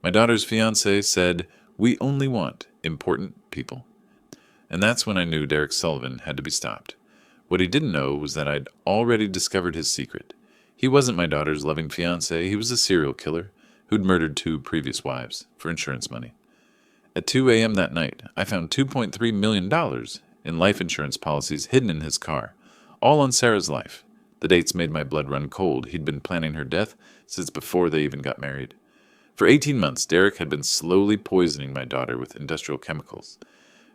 My daughter's fiancé said, "We only want important people." And that's when I knew Derek Sullivan had to be stopped. What he didn't know was that I'd already discovered his secret. He wasn't my daughter's loving fiancé, he was a serial killer who'd murdered two previous wives for insurance money. At 2 a.m. that night, I found $2.3 million in life insurance policies hidden in his car, all on Sarah's life. The dates made my blood run cold. He'd been planning her death since before they even got married. For 18 months, Derek had been slowly poisoning my daughter with industrial chemicals,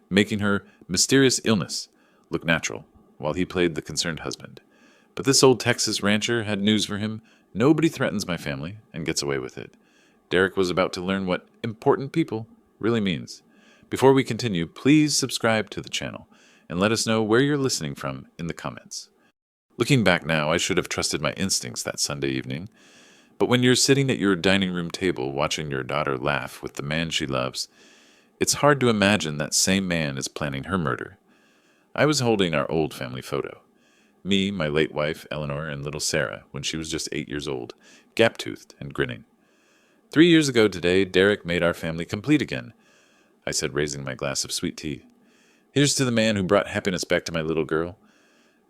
making her mysterious illness look natural, while he played the concerned husband. But this old Texas rancher had news for him. Nobody threatens my family and gets away with it. Derek was about to learn what important people really means. Before we continue, please subscribe to the channel and let us know where you're listening from in the comments. Looking back now, I should have trusted my instincts that Sunday evening. But when you're sitting at your dining room table watching your daughter laugh with the man she loves, it's hard to imagine that same man is planning her murder. I was holding our old family photo. Me, my late wife, Eleanor, and little Sarah, when she was just 8 years old, gap-toothed and grinning. 3 years ago today, Derek made our family complete again, I said, raising my glass of sweet tea. Here's to the man who brought happiness back to my little girl.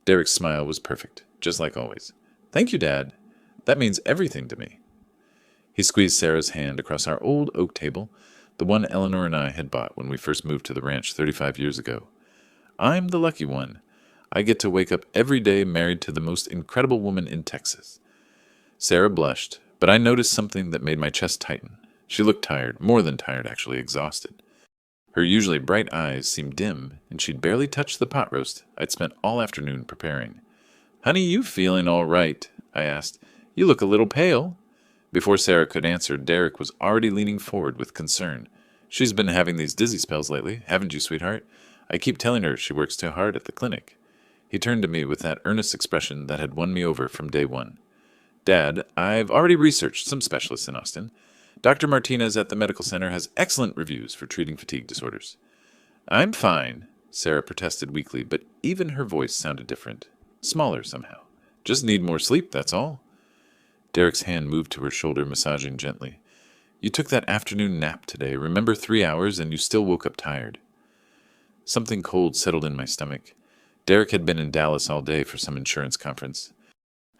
Derek's smile was perfect, just like always. Thank you, Dad. That means everything to me. He squeezed Sarah's hand across our old oak table, the one Eleanor and I had bought when we first moved to the ranch 35 years ago. I'm the lucky one. I get to wake up every day married to the most incredible woman in Texas. Sarah blushed, but I noticed something that made my chest tighten. She looked tired, more than tired, actually exhausted. Her usually bright eyes seemed dim, and she'd barely touched the pot roast I'd spent all afternoon preparing. Honey, you feeling all right? I asked. You look a little pale. Before Sarah could answer, Derek was already leaning forward with concern. She's been having these dizzy spells lately, haven't you, sweetheart? I keep telling her she works too hard at the clinic. He turned to me with that earnest expression that had won me over from day one. Dad, I've already researched some specialists in Austin. Dr. Martinez at the medical center has excellent reviews for treating fatigue disorders. I'm fine, Sarah protested weakly, but even her voice sounded different. Smaller somehow. Just need more sleep, that's all. Derek's hand moved to her shoulder, massaging gently. You took that afternoon nap today, remember 3 hours, and you still woke up tired. Something cold settled in my stomach. Derek had been in Dallas all day for some insurance conference.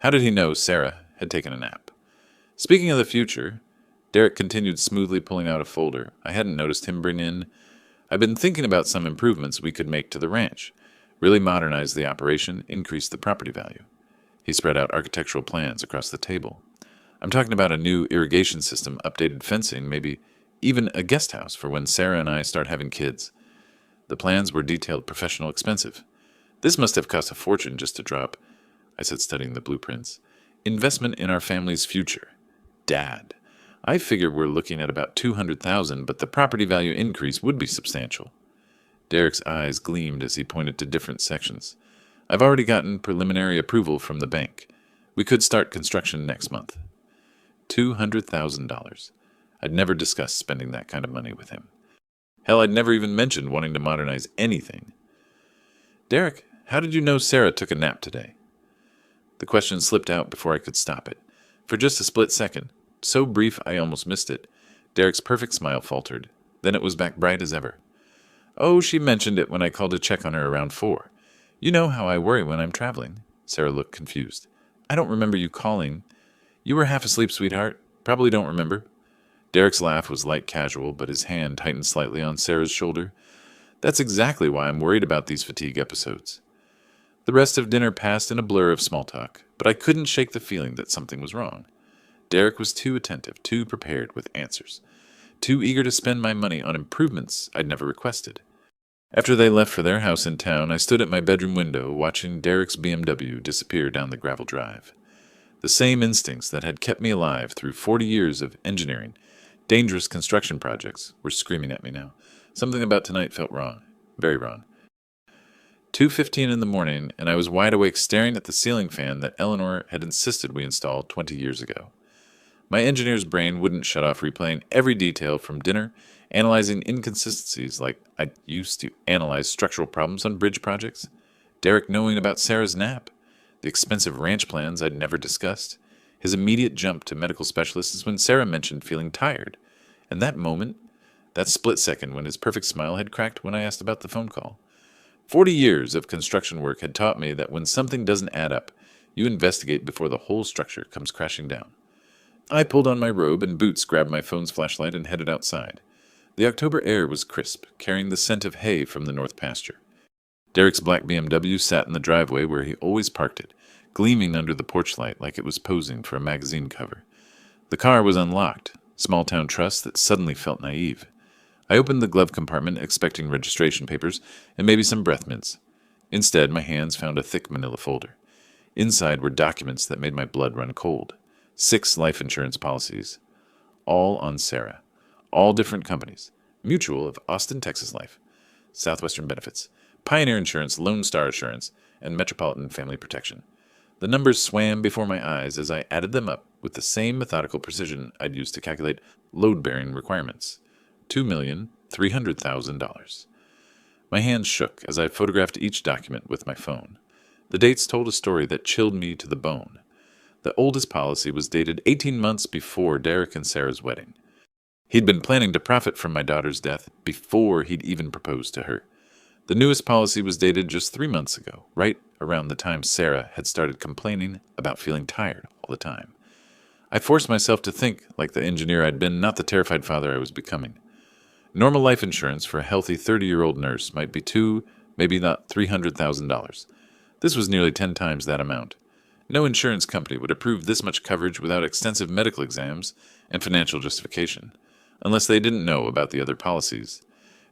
How did he know Sarah had taken a nap? Speaking of the future, Derek continued smoothly pulling out a folder. I hadn't noticed him bring in. I've been thinking about some improvements we could make to the ranch. Really modernize the operation, increase the property value. He spread out architectural plans across the table. I'm talking about a new irrigation system, updated fencing, maybe even a guest house for when Sarah and I start having kids. The plans were detailed, professional, expensive. This must have cost a fortune just to drop, I said, studying the blueprints. Investment in our family's future. Dad. I figure we're looking at about $200,000, but the property value increase would be substantial. Derek's eyes gleamed as he pointed to different sections. I've already gotten preliminary approval from the bank. We could start construction next month. $200,000. I'd never discussed spending that kind of money with him. Hell, I'd never even mentioned wanting to modernize anything. Derek, how did you know Sarah took a nap today? The question slipped out before I could stop it. For just a split second, so brief I almost missed it, Derek's perfect smile faltered. Then it was back bright as ever. Oh, she mentioned it when I called to check on her around 4. You know how I worry when I'm traveling. Sarah looked confused. I don't remember you calling. You were half asleep, sweetheart. Probably don't remember. Derek's laugh was light casual, but his hand tightened slightly on Sarah's shoulder. That's exactly why I'm worried about these fatigue episodes. The rest of dinner passed in a blur of small talk, but I couldn't shake the feeling that something was wrong. Derek was too attentive, too prepared with answers, too eager to spend my money on improvements I'd never requested. After they left for their house in town, I stood at my bedroom window watching Derek's BMW disappear down the gravel drive. The same instincts that had kept me alive through 40 years of engineering, dangerous construction projects, were screaming at me now. Something about tonight felt wrong, very wrong. 2:15 in the morning, and I was wide awake staring at the ceiling fan that Eleanor had insisted we install 20 years ago. My engineer's brain wouldn't shut off replaying every detail from dinner, analyzing inconsistencies like I used to analyze structural problems on bridge projects, Derek knowing about Sarah's nap, the expensive ranch plans I'd never discussed, his immediate jump to medical specialists when Sarah mentioned feeling tired, And that moment, that split second when his perfect smile had cracked when I asked about the phone call. 40 years of construction work had taught me that when something doesn't add up, you investigate before the whole structure comes crashing down. I pulled on my robe and boots, grabbed my phone's flashlight, and headed outside. The October air was crisp, carrying the scent of hay from the north pasture. Derek's black BMW sat in the driveway where he always parked it, gleaming under the porch light like it was posing for a magazine cover. The car was unlocked, small-town trust that suddenly felt naive. I opened the glove compartment expecting registration papers and maybe some breath mints. Instead, my hands found a thick manila folder. Inside were documents that made my blood run cold. 6 life insurance policies. All on Sarah. All different companies. Mutual of Austin, Texas Life. Southwestern Benefits. Pioneer Insurance, Lone Star Assurance, and Metropolitan Family Protection. The numbers swam before my eyes as I added them up with the same methodical precision I'd used to calculate load-bearing requirements. $2,300,000. My hands shook as I photographed each document with my phone. The dates told a story that chilled me to the bone. The oldest policy was dated 18 months before Derek and Sarah's wedding. He'd been planning to profit from my daughter's death before he'd even proposed to her. The newest policy was dated just 3 months ago, right around the time Sarah had started complaining about feeling tired all the time. I forced myself to think like the engineer I'd been, not the terrified father I was becoming. Normal life insurance for a healthy 30-year-old nurse might be maybe not $300,000. This was nearly 10 times that amount. No insurance company would approve this much coverage without extensive medical exams and financial justification, unless they didn't know about the other policies.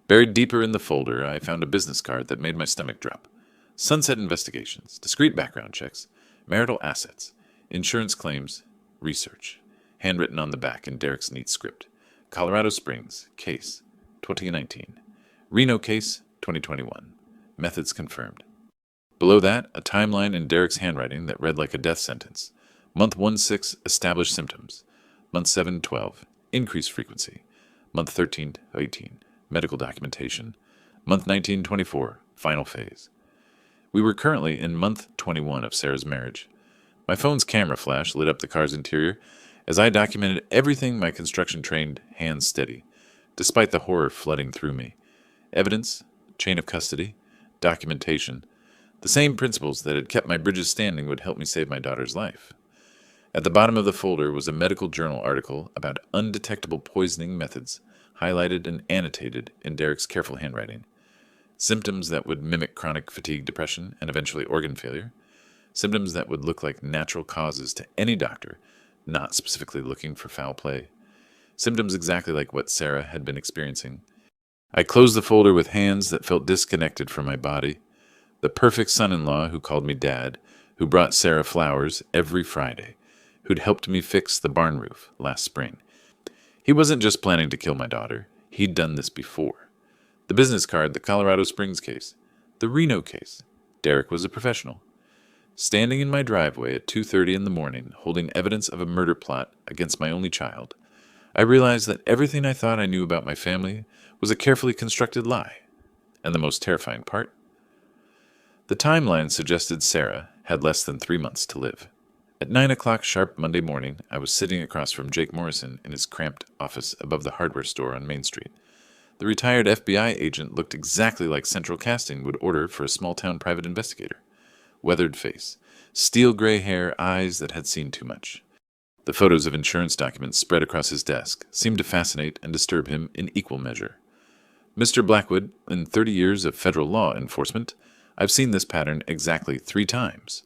Buried deeper in the folder, I found a business card that made my stomach drop. Sunset investigations, discreet background checks, marital assets, insurance claims, research. Handwritten on the back in Derek's neat script. Colorado Springs, case, 2019. Reno case, 2021. Methods confirmed. Below that, a timeline in Derek's handwriting that read like a death sentence. Month 1-6, established symptoms. Month 7-12, increased frequency. Month 13-18, medical documentation. Month 19-24, final phase. We were currently in month 21 of Sarah's marriage. My phone's camera flash lit up the car's interior as I documented everything my construction-trained hands steady, despite the horror flooding through me. Evidence, chain of custody, documentation. The same principles that had kept my bridges standing would help me save my daughter's life. At the bottom of the folder was a medical journal article about undetectable poisoning methods, highlighted and annotated in Derek's careful handwriting. Symptoms that would mimic chronic fatigue, depression, and eventually organ failure. Symptoms that would look like natural causes to any doctor, not specifically looking for foul play. Symptoms exactly like what Sarah had been experiencing. I closed the folder with hands that felt disconnected from my body. The perfect son-in-law who called me dad, who brought Sarah flowers every Friday, who'd helped me fix the barn roof last spring. He wasn't just planning to kill my daughter. He'd done this before. The business card, the Colorado Springs case, the Reno case. Derek was a professional. Standing in my driveway at 2:30 in the morning, holding evidence of a murder plot against my only child, I realized that everything I thought I knew about my family was a carefully constructed lie. And the most terrifying part? The timeline suggested Sarah had less than 3 months to live. At 9 o'clock sharp Monday morning, I was sitting across from Jake Morrison in his cramped office above the hardware store on Main Street. The retired FBI agent looked exactly like Central Casting would order for a small-town private investigator. Weathered face, steel gray hair, eyes that had seen too much. The photos of insurance documents spread across his desk seemed to fascinate and disturb him in equal measure. Mr. Blackwood, in 30 years of federal law enforcement, I've seen this pattern exactly 3 times,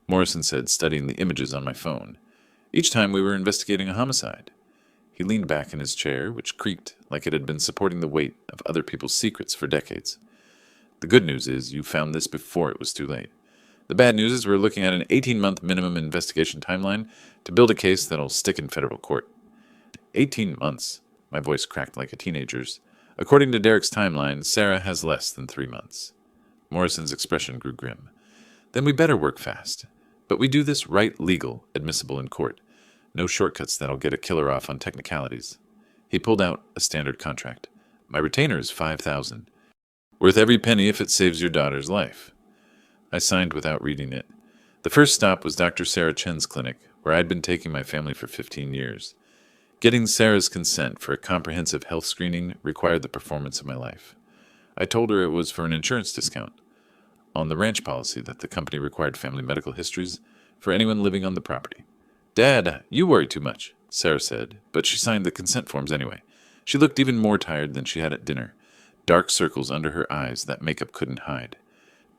Morrison said, studying the images on my phone. Each time we were investigating a homicide. He leaned back in his chair, which creaked like it had been supporting the weight of other people's secrets for decades. The good news is you found this before it was too late. The bad news is we're looking at an 18-month minimum investigation timeline to build a case that'll stick in federal court. 18 months, my voice cracked like a teenager's. According to Derek's timeline, Sarah has less than 3 months. Morrison's expression grew grim. Then we better work fast. But we do this right legal, admissible in court. No shortcuts that'll get a killer off on technicalities. He pulled out a standard contract. My retainer is $5,000. Worth every penny if it saves your daughter's life. I signed without reading it. The first stop was Dr. Sarah Chen's clinic, where I'd been taking my family for 15 years. Getting Sarah's consent for a comprehensive health screening required the performance of my life. I told her it was for an insurance discount on the ranch policy that the company required family medical histories for anyone living on the property. "Dad, you worry too much," Sarah said, but she signed the consent forms anyway. She looked even more tired than she had at dinner, dark circles under her eyes that makeup couldn't hide.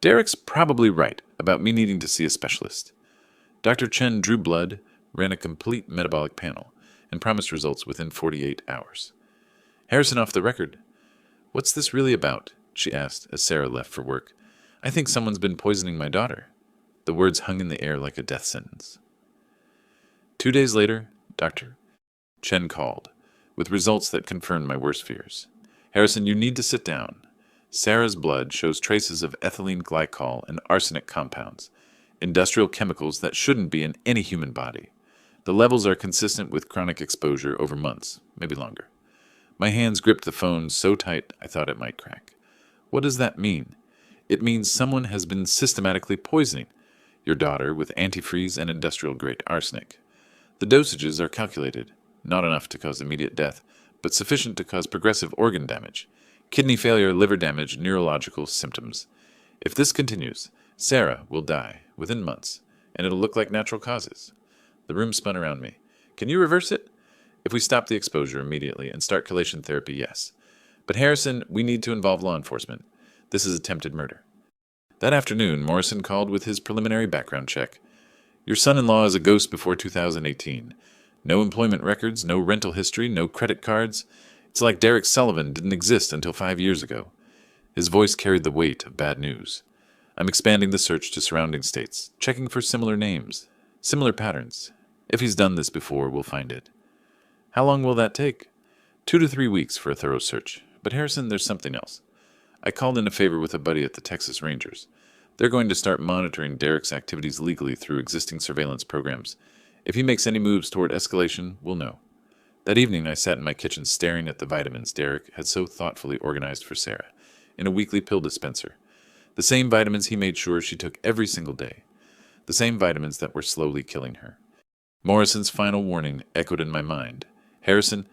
"Derek's probably right about me needing to see a specialist." Dr. Chen drew blood, ran a complete metabolic panel, and promised results within 48 hours. "Harrison off the record. What's this really about?" she asked as Sarah left for work. "I think someone's been poisoning my daughter." The words hung in the air like a death sentence. 2 days later, Dr. Chen called, with results that confirmed my worst fears. "Harrison, you need to sit down. Sarah's blood shows traces of ethylene glycol and arsenic compounds, industrial chemicals that shouldn't be in any human body. The levels are consistent with chronic exposure over months, maybe longer." My hands gripped the phone so tight I thought it might crack. "What does that mean?" "It means someone has been systematically poisoning your daughter with antifreeze and industrial-grade arsenic. The dosages are calculated, not enough to cause immediate death, but sufficient to cause progressive organ damage, kidney failure, liver damage, neurological symptoms. If this continues, Sarah will die within months, and it'll look like natural causes." The room spun around me. "Can you reverse it?" "If we stop the exposure immediately and start chelation therapy, yes. But Harrison, we need to involve law enforcement. This is attempted murder." That afternoon, Morrison called with his preliminary background check. "Your son-in-law is a ghost before 2018. No employment records, no rental history, no credit cards. It's like Derek Sullivan didn't exist until 5 years ago." His voice carried the weight of bad news. "I'm expanding the search to surrounding states, checking for similar names, similar patterns. If he's done this before, we'll find it." "How long will that take?" 2 to 3 weeks for a thorough search. But Harrison, there's something else. I called in a favor with a buddy at the Texas Rangers. They're going to start monitoring Derek's activities legally through existing surveillance programs. If he makes any moves toward escalation, we'll know. That evening, I sat in my kitchen staring at the vitamins Derek had so thoughtfully organized for Sarah in a weekly pill dispenser. The same vitamins he made sure she took every single day. The same vitamins that were slowly killing her. Morrison's final warning echoed in my mind. "Harrison,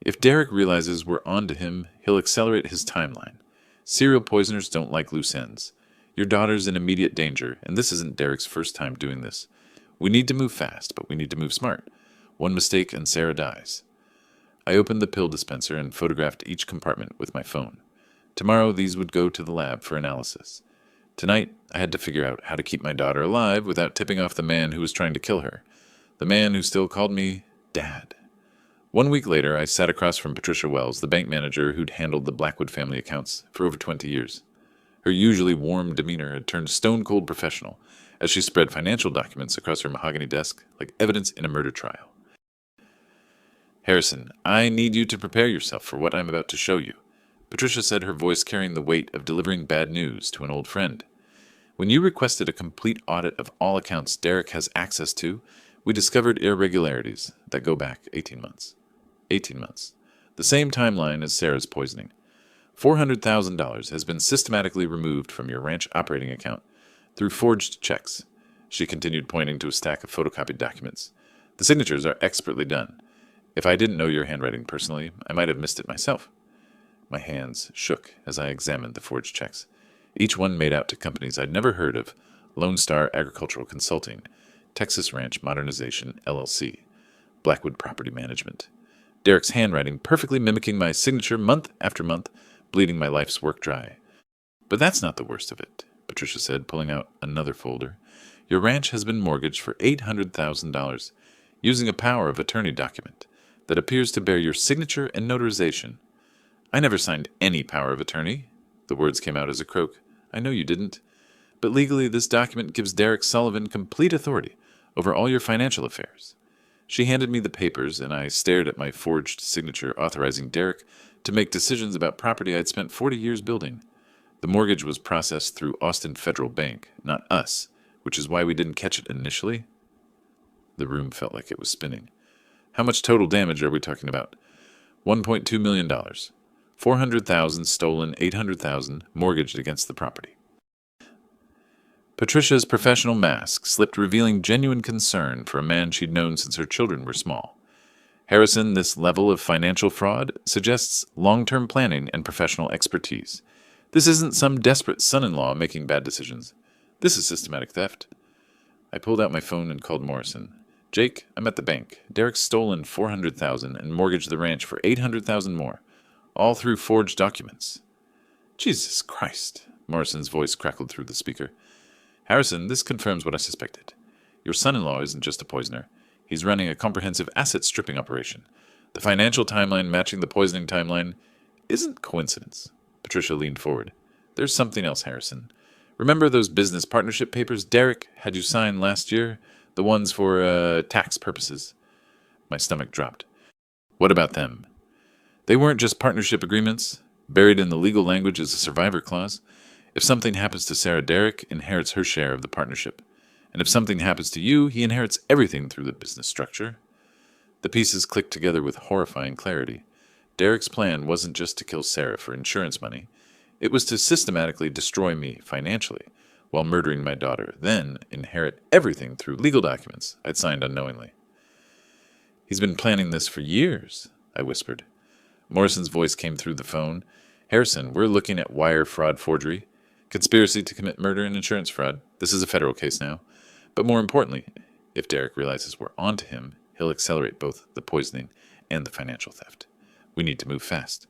if Derek realizes we're on to him, he'll accelerate his timeline. Serial poisoners don't like loose ends. Your daughter's in immediate danger, and this isn't Derek's first time doing this. We need to move fast, but we need to move smart. One mistake and Sarah dies." I opened the pill dispenser and photographed each compartment with my phone. Tomorrow these would go to the lab for analysis. Tonight, I had to figure out how to keep my daughter alive without tipping off the man who was trying to kill her. The man who still called me Dad. 1 week later, I sat across from Patricia Wells, the bank manager who'd handled the Blackwood family accounts for over 20 years. Her usually warm demeanor had turned stone-cold professional as she spread financial documents across her mahogany desk like evidence in a murder trial. "Harrison, I need you to prepare yourself for what I'm about to show you," Patricia said, her voice carrying the weight of delivering bad news to an old friend. "When you requested a complete audit of all accounts Derek has access to, we discovered irregularities that go back 18 months. 18 months. The same timeline as Sarah's poisoning. $400,000 has been systematically removed from your ranch operating account through forged checks." She continued, pointing to a stack of photocopied documents. "The signatures are expertly done. If I didn't know your handwriting personally, I might have missed it myself." My hands shook as I examined the forged checks. Each one made out to companies I'd never heard of: Lone Star Agricultural Consulting, Texas Ranch Modernization, LLC, Blackwood Property Management. Derek's handwriting perfectly mimicking my signature month after month, bleeding my life's work dry. "But that's not the worst of it," Patricia said, pulling out another folder. "Your ranch has been mortgaged for $800,000, using a power of attorney document that appears to bear your signature and notarization." "I never signed any power of attorney." The words came out as a croak. "I know you didn't. But legally, this document gives Derek Sullivan complete authority over all your financial affairs." She handed me the papers, and I stared at my forged signature authorizing Derek to make decisions about property I'd spent 40 years building. The mortgage was processed through Austin Federal Bank, not us, which is why we didn't catch it initially. The room felt like it was spinning. "How much total damage are we talking about?" $1.2 million. 400,000 stolen, 800,000 mortgaged against the property. Patricia's professional mask slipped, revealing genuine concern for a man she'd known since her children were small. Harrison, this level of financial fraud suggests long-term planning and professional expertise. This isn't some desperate son-in-law making bad decisions. This is systematic theft. I pulled out my phone and called Morrison. Jake, I'm at the bank. Derek's stolen $400,000 and mortgaged the ranch for $800,000 more, all through forged documents. Jesus Christ, Morrison's voice crackled through the speaker. Harrison, this confirms what I suspected. Your son-in-law isn't just a poisoner. He's running a comprehensive asset stripping operation. The financial timeline matching the poisoning timeline isn't coincidence. Patricia leaned forward. There's something else, Harrison. Remember those business partnership papers Derek had you sign last year? The ones for tax purposes? My stomach dropped. What about them? They weren't just partnership agreements. Buried in the legal language is a survivor clause. If something happens to Sarah, Derek inherits her share of the partnership. And if something happens to you, he inherits everything through the business structure. The pieces clicked together with horrifying clarity. Derek's plan wasn't just to kill Sarah for insurance money. It was to systematically destroy me financially while murdering my daughter, then inherit everything through legal documents I'd signed unknowingly. He's been planning this for years, I whispered. Morrison's voice came through the phone. Harrison, we're looking at wire fraud forgery, conspiracy to commit murder and insurance fraud. This is a federal case now. But more importantly, if Derek realizes we're onto him, he'll accelerate both the poisoning and the financial theft. We need to move fast.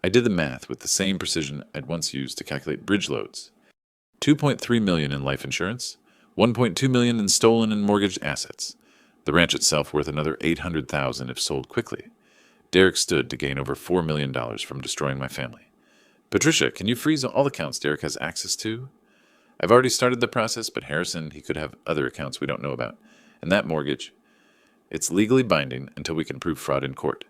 I did the math with the same precision I'd once used to calculate bridge loads. $2.3 million in life insurance, $1.2 million in stolen and mortgaged assets. The ranch itself worth another $800,000 if sold quickly. Derek stood to gain over $4 million from destroying my family. Patricia, can you freeze all accounts Derek has access to? I've already started the process, but Harrison, he could have other accounts we don't know about. And that mortgage, it's legally binding until we can prove fraud in court.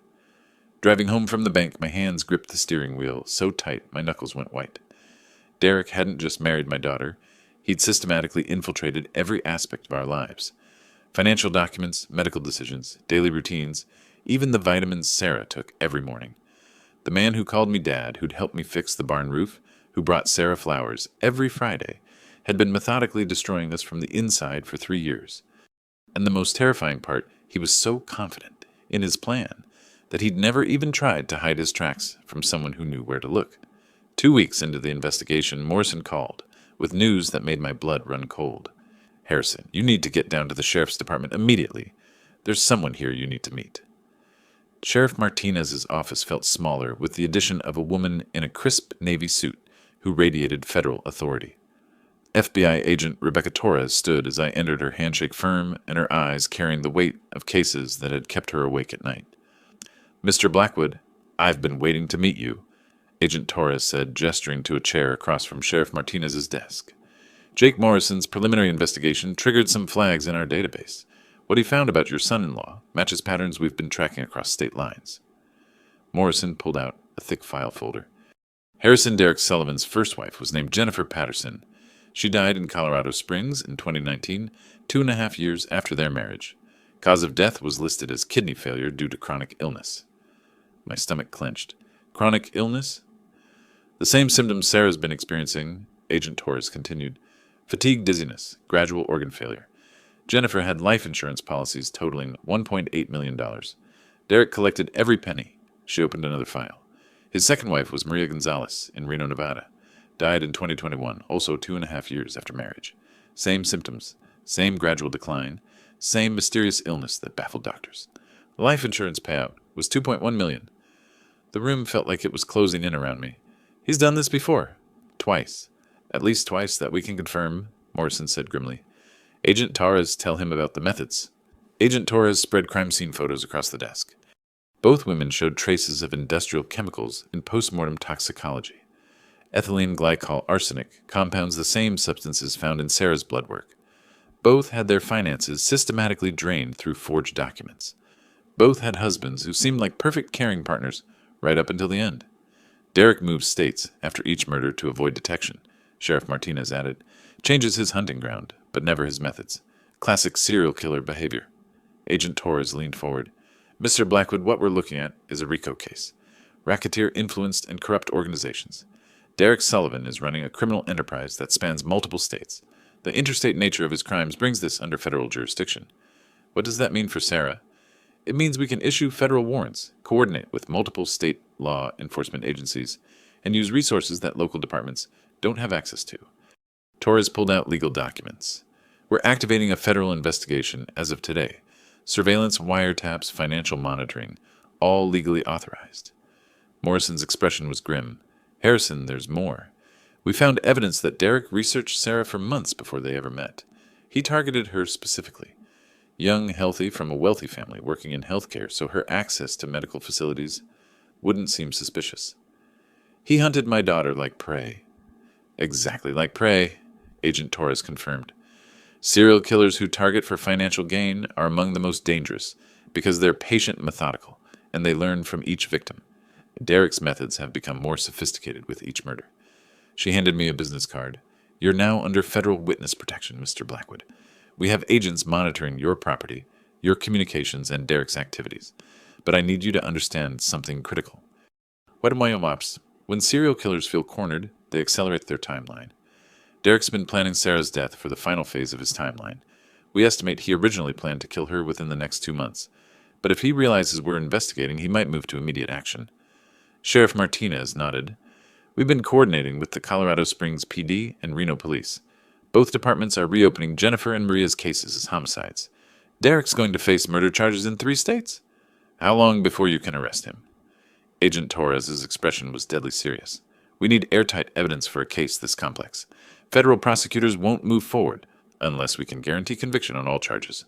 Driving home from the bank, my hands gripped the steering wheel so tight my knuckles went white. Derek hadn't just married my daughter. He'd systematically infiltrated every aspect of our lives. Financial documents, medical decisions, daily routines, even the vitamins Sarah took every morning. The man who called me dad, who'd helped me fix the barn roof, who brought Sarah flowers every Friday, had been methodically destroying us from the inside for 3 years. And the most terrifying part, he was so confident in his plan that he'd never even tried to hide his tracks from someone who knew where to look. 2 weeks into the investigation, Morrison called, with news that made my blood run cold. Harrison, you need to get down to the sheriff's department immediately. There's someone here you need to meet. Sheriff Martinez's office felt smaller with the addition of a woman in a crisp navy suit who radiated federal authority. FBI agent Rebecca Torres stood as I entered, her handshake firm and her eyes carrying the weight of cases that had kept her awake at night. Mr. Blackwood, I've been waiting to meet you, Agent Torres said, gesturing to a chair across from Sheriff Martinez's desk. Jake Morrison's preliminary investigation triggered some flags in our database. What he found about your son-in-law matches patterns we've been tracking across state lines. Morrison pulled out a thick file folder. Harrison Derek Sullivan's first wife was named Jennifer Patterson. She died in Colorado Springs in 2019, 2.5 years after their marriage. Cause of death was listed as kidney failure due to chronic illness. My stomach clenched. Chronic illness? The same symptoms Sarah's been experiencing, Agent Torres continued. Fatigue, dizziness, gradual organ failure. Jennifer had life insurance policies totaling $1.8 million. Derek collected every penny. She opened another file. His second wife was Maria Gonzalez in Reno, Nevada. Died in 2021, also 2.5 years after marriage. Same symptoms, same gradual decline, same mysterious illness that baffled doctors. The life insurance payout was $2.1 million. The room felt like it was closing in around me. He's done this before. Twice. At least twice that we can confirm, Morrison said grimly. Agent Torres, tell him about the methods. Agent Torres spread crime scene photos across the desk. Both women showed traces of industrial chemicals in post-mortem toxicology. Ethylene glycol arsenic compounds the same substances found in Sarah's blood work. Both had their finances systematically drained through forged documents. Both had husbands who seemed like perfect caring partners right up until the end. Derek moved states after each murder to avoid detection, Sheriff Martinez added. Changes his hunting ground, but never his methods. Classic serial killer behavior. Agent Torres leaned forward. Mr. Blackwood, what we're looking at is a RICO case. Racketeer-influenced and corrupt organizations. Derek Sullivan is running a criminal enterprise that spans multiple states. The interstate nature of his crimes brings this under federal jurisdiction. What does that mean for Sarah? It means we can issue federal warrants, coordinate with multiple state law enforcement agencies, and use resources that local departments don't have access to. Torres pulled out legal documents. We're activating a federal investigation as of today. Surveillance, wiretaps, financial monitoring, all legally authorized. Morrison's expression was grim. Harrison, there's more. We found evidence that Derek researched Sarah for months before they ever met. He targeted her specifically. Young, healthy, from a wealthy family working in healthcare, so her access to medical facilities wouldn't seem suspicious. He hunted my daughter like prey. Exactly like prey, Agent Torres confirmed. Serial killers who target for financial gain are among the most dangerous because they're patient, methodical, and they learn from each victim. Derek's methods have become more sophisticated with each murder. She handed me a business card. You're now under federal witness protection, Mr. Blackwood. We have agents monitoring your property, your communications, and Derek's activities. But I need you to understand something critical. When serial killers feel cornered, they accelerate their timeline. Derek's been planning Sarah's death for the final phase of his timeline. We estimate he originally planned to kill her within the next 2 months. But if he realizes we're investigating, he might move to immediate action. Sheriff Martinez nodded. We've been coordinating with the Colorado Springs PD and Reno Police. Both departments are reopening Jennifer and Maria's cases as homicides. Derek's going to face murder charges in 3 states. How long before you can arrest him? Agent Torres' expression was deadly serious. We need airtight evidence for a case this complex. Federal prosecutors won't move forward unless we can guarantee conviction on all charges.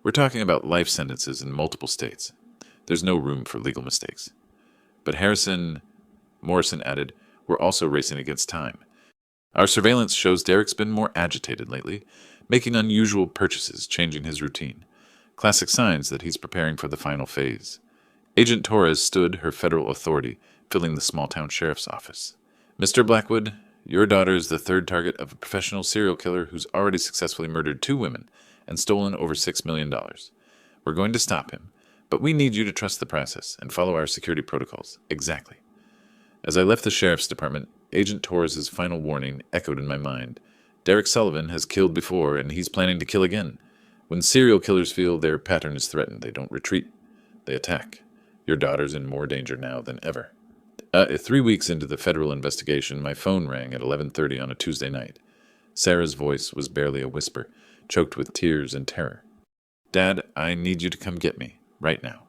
We're talking about life sentences in multiple states. There's no room for legal mistakes. But Morrison added, we're also racing against time. Our surveillance shows Derek's been more agitated lately, making unusual purchases, changing his routine. Classic signs that he's preparing for the final phase. Agent Torres stood her federal authority, filling the small-town sheriff's office. Mr. Blackwood, your daughter is the 3rd target of a professional serial killer who's already successfully murdered 2 women and stolen over $6 million. We're going to stop him, but we need you to trust the process and follow our security protocols. Exactly. As I left the sheriff's department, Agent Torres' final warning echoed in my mind. Derek Sullivan has killed before, and he's planning to kill again. When serial killers feel their pattern is threatened, they don't retreat. They attack. Your daughter's in more danger now than ever. 3 weeks into the federal investigation, my phone rang at 11:30 on a Tuesday night. Sarah's voice was barely a whisper, choked with tears and terror. Dad, I need you to come get me, right now.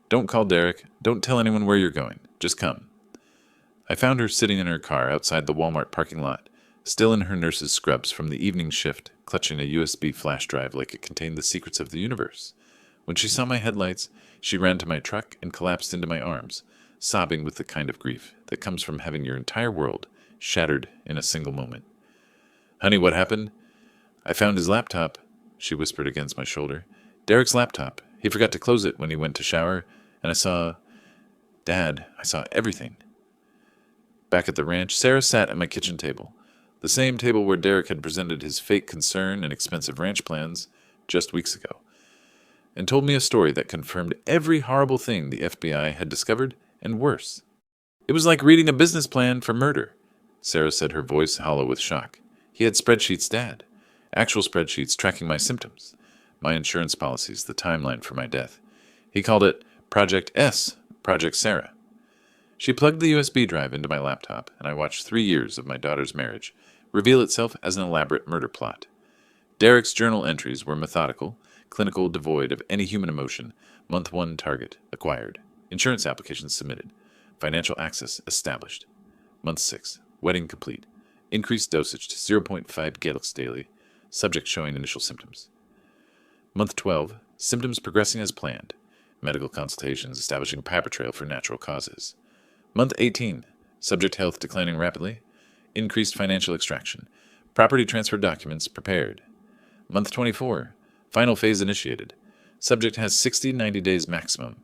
Don't call Derek. Don't tell anyone where you're going. Just come. I found her sitting in her car outside the Walmart parking lot, still in her nurse's scrubs from the evening shift, clutching a USB flash drive like it contained the secrets of the universe. When she saw my headlights, she ran to my truck and collapsed into my arms, sobbing with the kind of grief that comes from having your entire world shattered in a single moment. Honey, what happened? I found his laptop, she whispered against my shoulder. Derek's laptop. He forgot to close it when he went to shower, and I saw everything. Back at the ranch, Sarah sat at my kitchen table, the same table where Derek had presented his fake concern and expensive ranch plans just weeks ago, and told me a story that confirmed every horrible thing the FBI had discovered, and worse. It was like reading a business plan for murder, Sarah said, her voice hollow with shock. He had spreadsheets, Dad. Actual spreadsheets tracking my symptoms, my insurance policies, the timeline for my death. He called it Project S, Project Sarah. She plugged the USB drive into my laptop, and I watched 3 years of my daughter's marriage reveal itself as an elaborate murder plot. Derek's journal entries were methodical, clinical, devoid of any human emotion. Month 1 target acquired. Insurance applications submitted. Financial access established. Month 6, wedding complete. Increased dosage to 0.5 gallons daily. Subject showing initial symptoms. Month 12, symptoms progressing as planned. Medical consultations establishing a paper trail for natural causes. Month 18, subject health declining rapidly. Increased financial extraction. Property transfer documents prepared. Month 24, final phase initiated. Subject has 90 days maximum.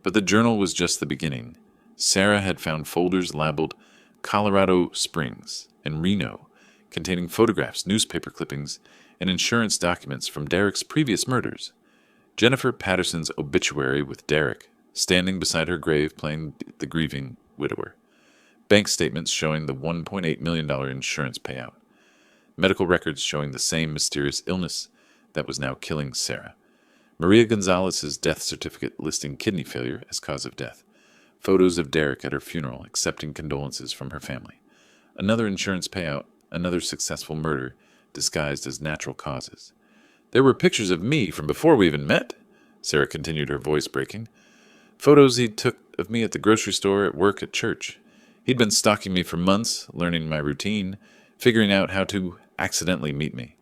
But the journal was just the beginning. Sarah had found folders labeled Colorado Springs and Reno, containing photographs, newspaper clippings, and insurance documents from Derek's previous murders. Jennifer Patterson's obituary with Derek, standing beside her grave playing the grieving widower. Bank statements showing the $1.8 million insurance payout. Medical records showing the same mysterious illness that was now killing Sarah. Maria Gonzalez's death certificate listing kidney failure as cause of death. Photos of Derek at her funeral accepting condolences from her family. Another insurance payout, another successful murder disguised as natural causes. There were pictures of me from before we even met, Sarah continued, her voice breaking. Photos he took of me at the grocery store, at work, at church. He'd been stalking me for months, learning my routine, figuring out how to accidentally meet me.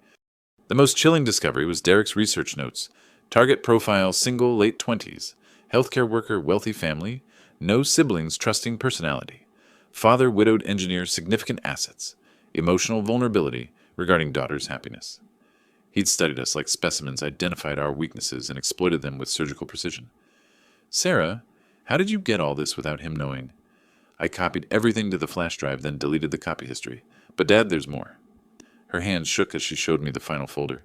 The most chilling discovery was Derek's research notes. Target profile, single, late 20s. Healthcare worker, wealthy family. No siblings, trusting personality. Father, widowed engineer, significant assets. Emotional vulnerability regarding daughter's happiness. He'd studied us like specimens, identified our weaknesses, and exploited them with surgical precision. Sarah, how did you get all this without him knowing? I copied everything to the flash drive, then deleted the copy history. But Dad, there's more. Her hands shook as she showed me the final folder.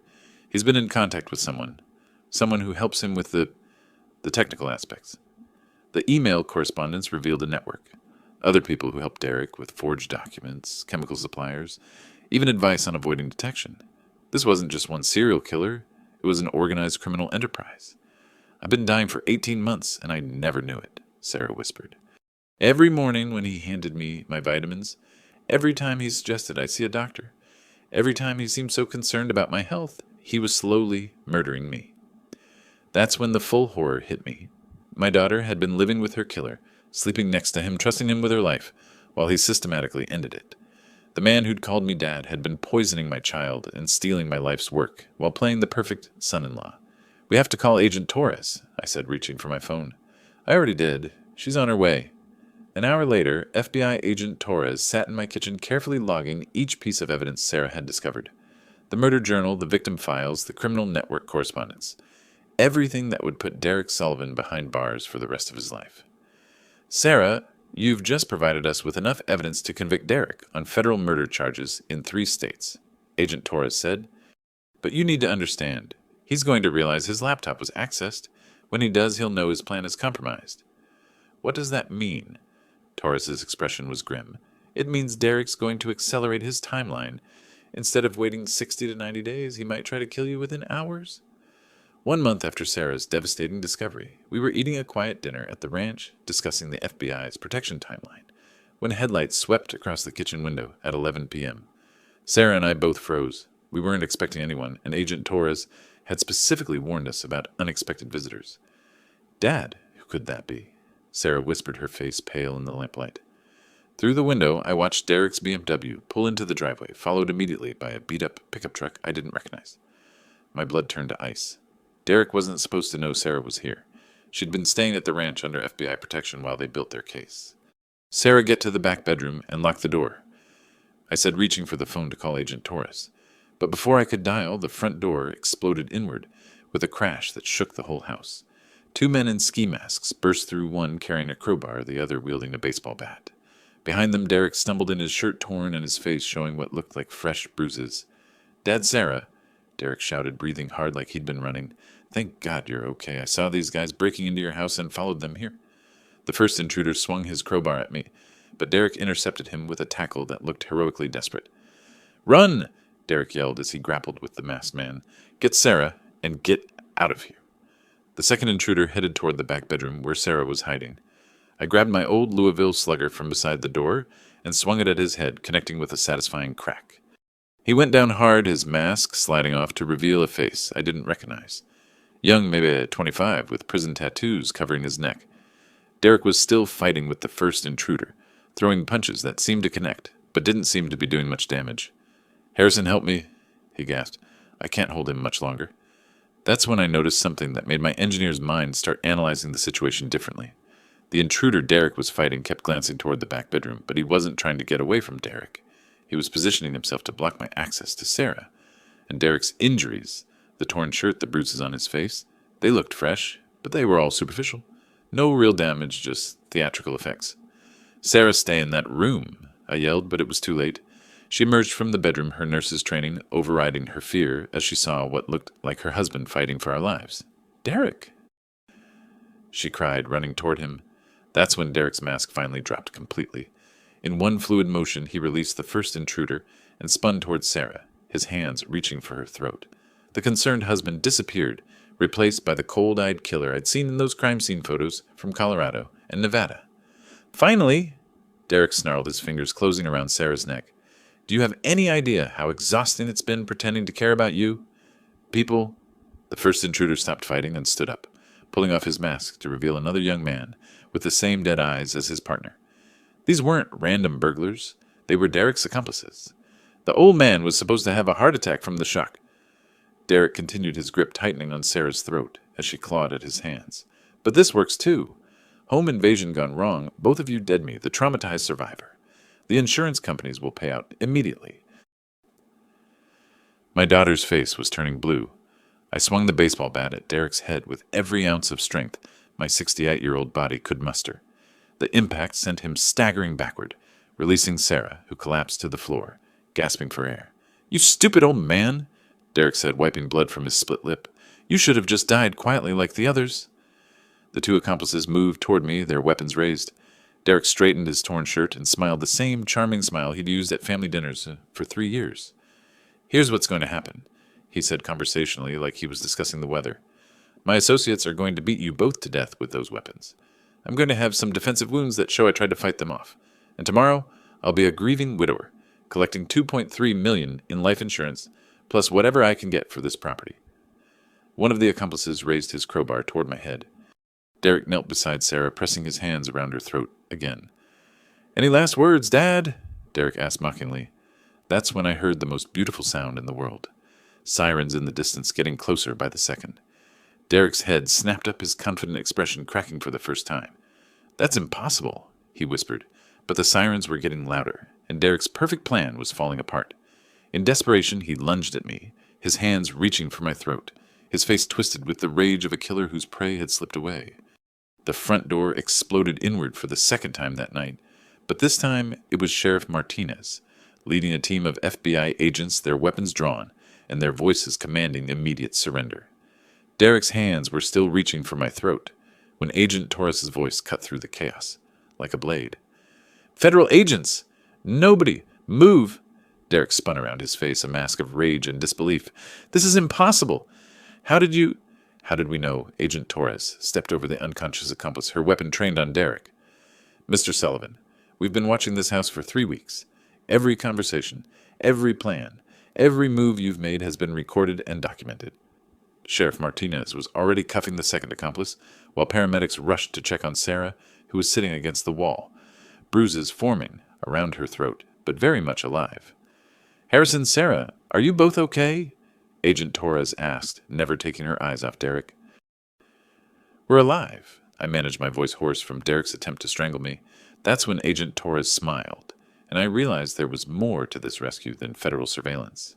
He's been in contact with someone who helps him with the technical aspects. The email correspondence revealed a network. Other people who helped Derek with forged documents, chemical suppliers, even advice on avoiding detection. This wasn't just one serial killer. It was an organized criminal enterprise. I've been dying for 18 months, and I never knew it, Sarah whispered. Every morning when he handed me my vitamins, every time he suggested I see a doctor, every time he seemed so concerned about my health, he was slowly murdering me. That's when the full horror hit me. My daughter had been living with her killer, sleeping next to him, trusting him with her life, while he systematically ended it. The man who'd called me dad had been poisoning my child and stealing my life's work, while playing the perfect son-in-law. We have to call Agent Torres, I said, reaching for my phone. I already did. She's on her way. An hour later, FBI Agent Torres sat in my kitchen carefully logging each piece of evidence Sarah had discovered. The murder journal, the victim files, the criminal network correspondence. Everything that would put Derek Sullivan behind bars for the rest of his life. Sarah, you've just provided us with enough evidence to convict Derek on federal murder charges in 3 states, Agent Torres said. But you need to understand, he's going to realize his laptop was accessed. When he does, he'll know his plan is compromised. What does that mean? Torres's expression was grim. It means Derek's going to accelerate his timeline. Instead of waiting 60 to 90 days, he might try to kill you within hours. 1 month after Sarah's devastating discovery, we were eating a quiet dinner at the ranch, discussing the FBI's protection timeline, when headlights swept across the kitchen window at 11 p.m. Sarah and I both froze. We weren't expecting anyone, and Agent Torres had specifically warned us about unexpected visitors. Dad, who could that be? Sarah whispered, her face pale in the lamplight. Through the window, I watched Derek's BMW pull into the driveway, followed immediately by a beat-up pickup truck I didn't recognize. My blood turned to ice. Derek wasn't supposed to know Sarah was here. She'd been staying at the ranch under FBI protection while they built their case. Sarah, get to the back bedroom and lock the door, I said, reaching for the phone to call Agent Torres. But before I could dial, the front door exploded inward with a crash that shook the whole house. 2 men in ski masks burst through, one carrying a crowbar, the other wielding a baseball bat. Behind them, Derek stumbled in, his shirt torn and his face showing what looked like fresh bruises. Dad, Sarah, Derek shouted, breathing hard like he'd been running. Thank God you're okay. I saw these guys breaking into your house and followed them here. The first intruder swung his crowbar at me, but Derek intercepted him with a tackle that looked heroically desperate. Run! Derek yelled as he grappled with the masked man. Get Sarah and get out of here. The second intruder headed toward the back bedroom where Sarah was hiding. I grabbed my old Louisville slugger from beside the door and swung it at his head, connecting with a satisfying crack. He went down hard, his mask sliding off to reveal a face I didn't recognize. Young, maybe at 25, with prison tattoos covering his neck. Derek was still fighting with the first intruder, throwing punches that seemed to connect, but didn't seem to be doing much damage. Harrison, help me, he gasped. I can't hold him much longer. That's when I noticed something that made my engineer's mind start analyzing the situation differently. The intruder Derek was fighting kept glancing toward the back bedroom, but he wasn't trying to get away from Derek. He was positioning himself to block my access to Sarah. And Derek's injuries, the torn shirt, the bruises on his face, they looked fresh, but they were all superficial. No real damage, just theatrical effects. Sarah, stay in that room, I yelled, but it was too late. She emerged from the bedroom, her nurse's training overriding her fear as she saw what looked like her husband fighting for our lives. Derek! She cried, running toward him. That's when Derek's mask finally dropped completely. In one fluid motion, he released the first intruder and spun towards Sarah, his hands reaching for her throat. The concerned husband disappeared, replaced by the cold-eyed killer I'd seen in those crime scene photos from Colorado and Nevada. Finally, Derek snarled, his fingers closing around Sarah's neck. Do you have any idea how exhausting it's been pretending to care about you? People... The first intruder stopped fighting and stood up, pulling off his mask to reveal another young man with the same dead eyes as his partner. These weren't random burglars. They were Derek's accomplices. The old man was supposed to have a heart attack from the shock. Derek continued, his grip tightening on Sarah's throat as she clawed at his hands. But this works too. Home invasion gone wrong, both of you dead me, the traumatized survivor. The insurance companies will pay out immediately. My daughter's face was turning blue. I swung the baseball bat at Derek's head with every ounce of strength my 68-year-old body could muster. The impact sent him staggering backward, releasing Sarah, who collapsed to the floor, gasping for air. You stupid old man, Derek said, wiping blood from his split lip. You should have just died quietly like the others. The two accomplices moved toward me, their weapons raised. Derek straightened his torn shirt and smiled the same charming smile he'd used at family dinners for 3 years. Here's what's going to happen, he said conversationally, like he was discussing the weather. My associates are going to beat you both to death with those weapons. I'm going to have some defensive wounds that show I tried to fight them off. And tomorrow, I'll be a grieving widower, collecting $2.3 million in life insurance, plus whatever I can get for this property. One of the accomplices raised his crowbar toward my head. Derek knelt beside Sarah, pressing his hands around her throat again. Any last words, Dad? Derek asked mockingly. That's when I heard the most beautiful sound in the world. Sirens in the distance getting closer by the second. Derek's head snapped up, his confident expression cracking for the first time. That's impossible, he whispered, but the sirens were getting louder, and Derek's perfect plan was falling apart. In desperation, he lunged at me, his hands reaching for my throat, his face twisted with the rage of a killer whose prey had slipped away. The front door exploded inward for the second time that night, but this time it was Sheriff Martinez, leading a team of FBI agents, their weapons drawn, and their voices commanding immediate surrender. Derek's hands were still reaching for my throat when Agent Torres's voice cut through the chaos, like a blade. Federal agents! Nobody! Move! Derek spun around, his face a mask of rage and disbelief. This is impossible! How did we know? Agent Torres stepped over the unconscious accomplice, her weapon trained on Derek. Mr. Sullivan, we've been watching this house for 3 weeks. Every conversation, every plan, every move you've made has been recorded and documented. Sheriff Martinez was already cuffing the second accomplice, while paramedics rushed to check on Sarah, who was sitting against the wall, bruises forming around her throat, but very much alive. Harrison, Sarah, are you both okay? Agent Torres asked, never taking her eyes off Derek. We're alive. I managed my voice hoarse from Derek's attempt to strangle me. That's when Agent Torres smiled, and I realized there was more to this rescue than federal surveillance.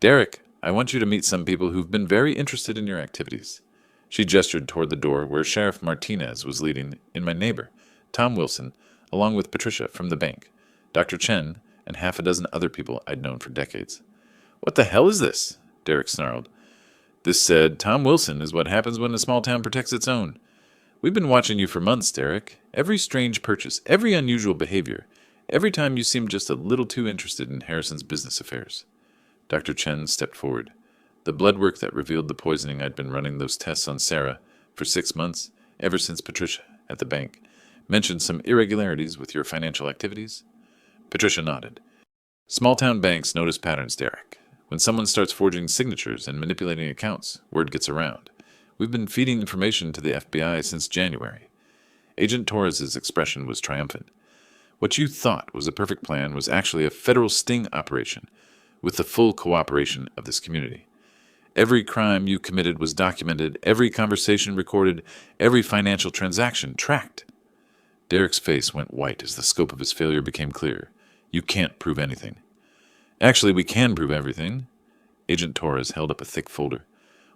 Derek, I want you to meet some people who've been very interested in your activities. She gestured toward the door where Sheriff Martinez was leading in my neighbor, Tom Wilson, along with Patricia from the bank, Dr. Chen, and half a dozen other people I'd known for decades. What the hell is this? Derek snarled. This said, Tom Wilson is what happens when a small town protects its own. We've been watching you for months, Derek. Every strange purchase, every unusual behavior, every time you seemed just a little too interested in Harrison's business affairs. Dr. Chen stepped forward. The blood work that revealed the poisoning I'd been running those tests on Sarah for 6 months, ever since Patricia, at the bank, mentioned some irregularities with your financial activities. Patricia nodded. Small-town banks notice patterns, Derek. When someone starts forging signatures and manipulating accounts, word gets around. We've been feeding information to the FBI since January. Agent Torres's expression was triumphant. What you thought was a perfect plan was actually a federal sting operation, with the full cooperation of this community. Every crime you committed was documented, every conversation recorded, every financial transaction tracked. Derek's face went white as the scope of his failure became clear. You can't prove anything. Actually, we can prove everything. Agent Torres held up a thick folder.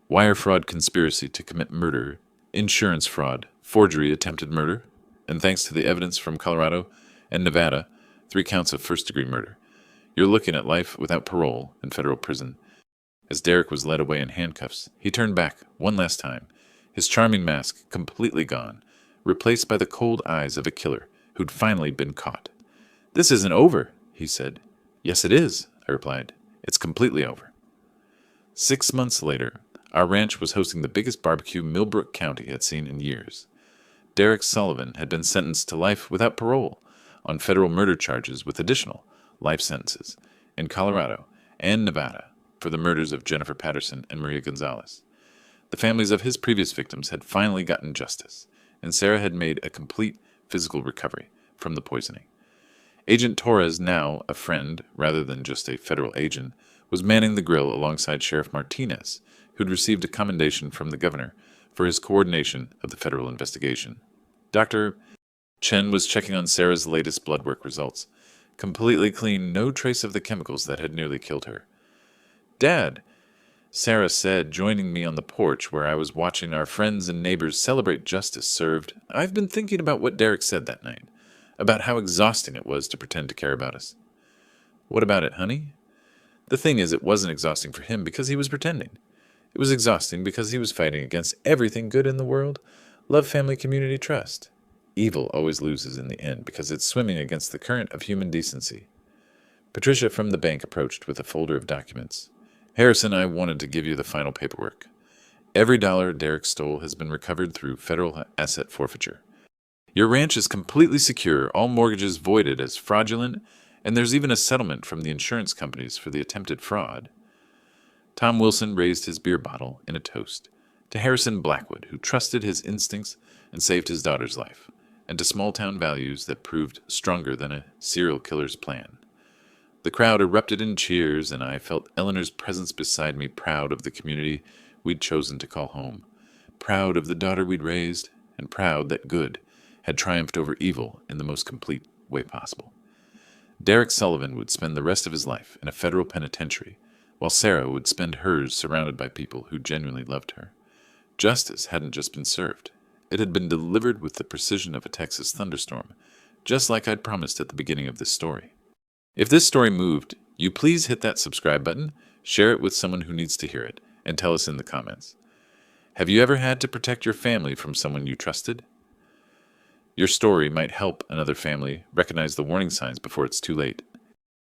Wire fraud conspiracy to commit murder, insurance fraud, forgery, attempted murder, and thanks to the evidence from Colorado and Nevada, 3 counts of first-degree murder. You're looking at life without parole in federal prison. As Derek was led away in handcuffs, he turned back one last time, his charming mask completely gone, replaced by the cold eyes of a killer who'd finally been caught. This isn't over, he said. Yes, it is, I replied. It's completely over. 6 months later, Our ranch was hosting the biggest barbecue Millbrook County had seen in years. Derek Sullivan had been sentenced to life without parole on federal murder charges with additional life sentences in Colorado and Nevada for the murders of Jennifer Patterson and Maria Gonzalez. The families of his previous victims had finally gotten justice, and Sarah had made a complete physical recovery from the poisoning. Agent Torres, now a friend rather than just a federal agent, was manning the grill alongside Sheriff Martinez, who'd received a commendation from the governor for his coordination of the federal investigation. Dr. Chen was checking on Sarah's latest blood work results. Completely clean, no trace of the chemicals that had nearly killed her. "Dad," Sarah said, joining me on the porch where I was watching our friends and neighbors celebrate justice served, "I've been thinking about what Derek said that night, about how exhausting it was to pretend to care about us." "What about it, honey?" "The thing is, it wasn't exhausting for him because he was pretending. It was exhausting because he was fighting against everything good in the world: love, family, community, trust. Evil always loses in the end because it's swimming against the current of human decency." Patricia from the bank approached with a folder of documents. "Harrison, I wanted to give you the final paperwork. Every dollar Derek stole has been recovered through federal asset forfeiture. Your ranch is completely secure, all mortgages voided as fraudulent, and there's even a settlement from the insurance companies for the attempted fraud." Tom Wilson raised his beer bottle in a toast to Harrison Blackwood, who trusted his instincts and saved his daughter's life, and to small-town values that proved stronger than a serial killer's plan. The crowd erupted in cheers, and I felt Eleanor's presence beside me, proud of the community we'd chosen to call home, proud of the daughter we'd raised, and proud that good had triumphed over evil in the most complete way possible. Derek Sullivan would spend the rest of his life in a federal penitentiary, while Sarah would spend hers surrounded by people who genuinely loved her. Justice hadn't just been served. It had been delivered with the precision of a Texas thunderstorm, just like I'd promised at the beginning of this story. If this story moved you, please hit that subscribe button, share it with someone who needs to hear it, and tell us in the comments. Have you ever had to protect your family from someone you trusted? Your story might help another family recognize the warning signs before it's too late.